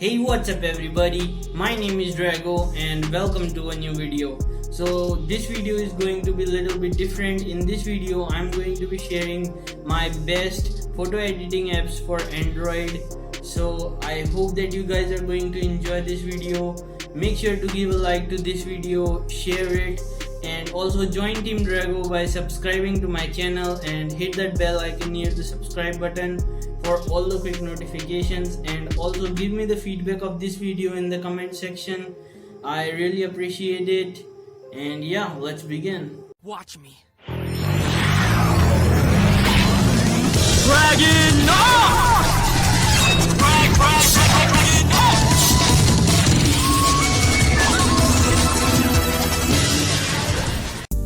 Hey, what's up everybody? My name is Draego and welcome to a new video. So this video is going to be a little bit different. In this video I'm going to be sharing my best photo editing apps for Android. So I hope that you guys are going to enjoy this video. Make sure to give a like to this video, share it, and also join Team Draego by subscribing to my channel and hit that bell icon near the subscribe button for all the quick notifications, and also give me the feedback of this video in the comment section. I really appreciate it. And yeah, let's begin. Watch me. Dragon off!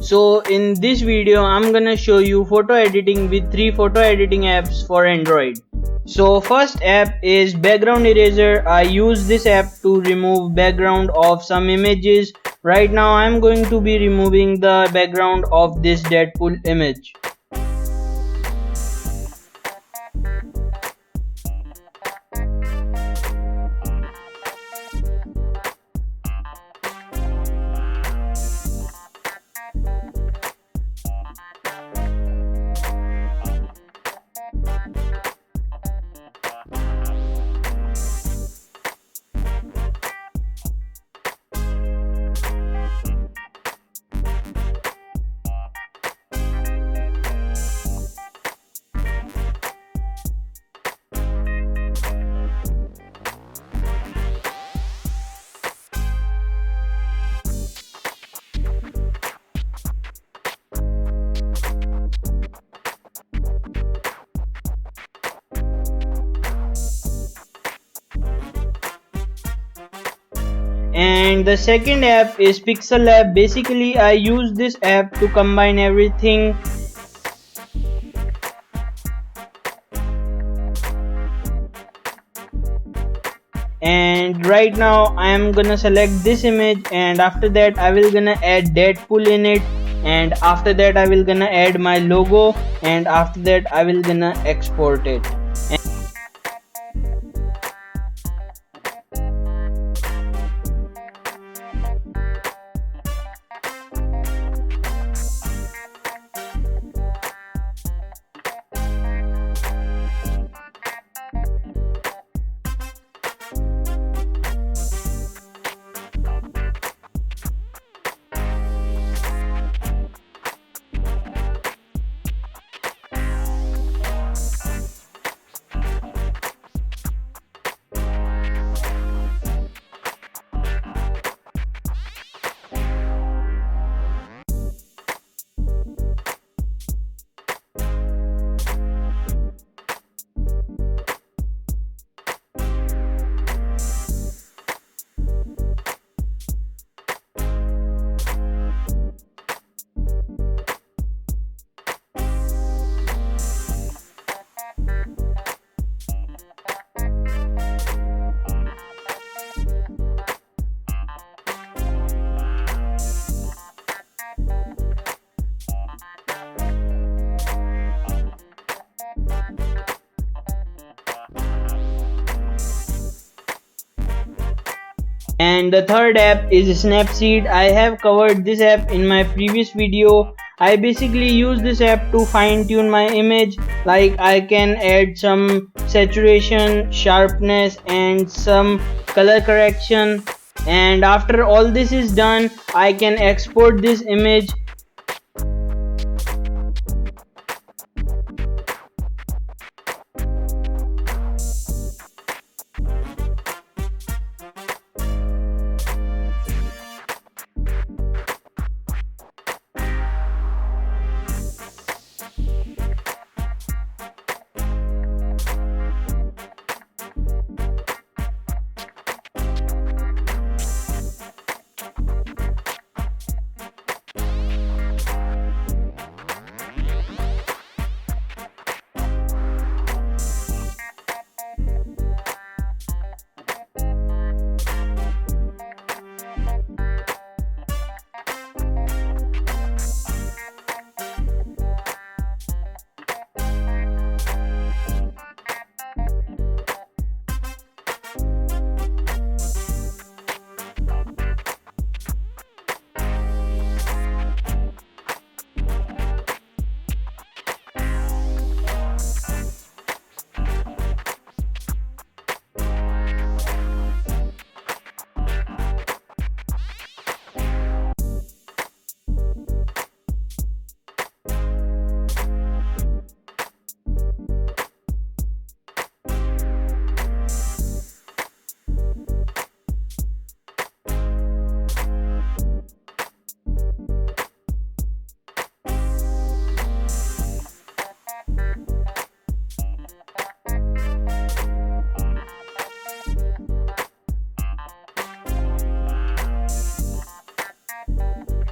So in this video I'm gonna show you photo editing with 3 photo editing apps for Android. So first app is background eraser. I use this app to remove background of some images. Right now I'm going to be removing the background of this Deadpool image. And the second app is Pixel app. Basically I use this app to combine everything. And right now I am gonna select this image, and after that I will gonna add Deadpool in it, and after that I will gonna add my logo, and after that I will gonna export it. And the third app is Snapseed. I have covered this app in my previous video. I basically use this app to fine tune my image. Like I can add some saturation, sharpness, and some color correction. And after all this is done, I can export this image.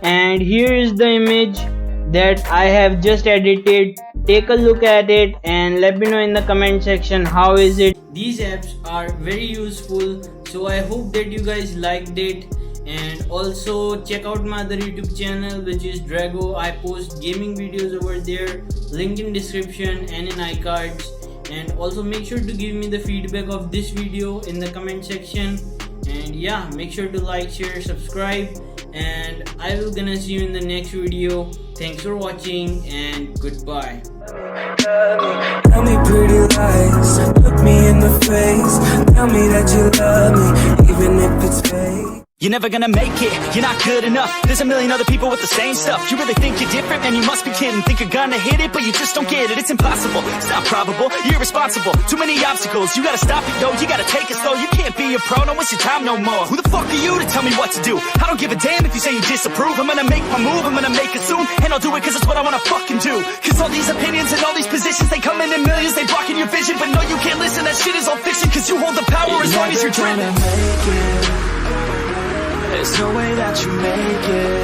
and here is the image that I have just edited. Take a look at it and let me know in the comment section how is it. These apps are very useful, so I hope that you guys liked it. And also check out my other YouTube channel, which is Draego. I post gaming videos over there, link in description and in iCards. And also make sure to give me the feedback of this video in the comment section. And yeah, make sure to like, share, subscribe, and I will gonna see you in the next video. Thanks for watching and goodbye. Tell me pretty lies, look me in the face, tell me that you love me, even if it's fake. You're never gonna make it, you're not good enough. There's a million other people with the same stuff. You really think you're different? Man, you must be kidding. Think you're gonna hit it, but you just don't get it. It's impossible, it's not probable, you're irresponsible. Too many obstacles, you gotta stop it, yo. You gotta take it slow, you can't be a pro, don't waste your time no more. Who the fuck are you to tell me what to do? I don't give a damn if you say you disapprove. I'm gonna make my move, I'm gonna make it soon, and I'll do it cause it's what I wanna fucking do. Cause all these opinions and all these positions, they come in millions, they blocking your vision. But no, you can't listen, that shit is all fiction. Cause you hold the power as long as you're dreaming. There's no way that you make it.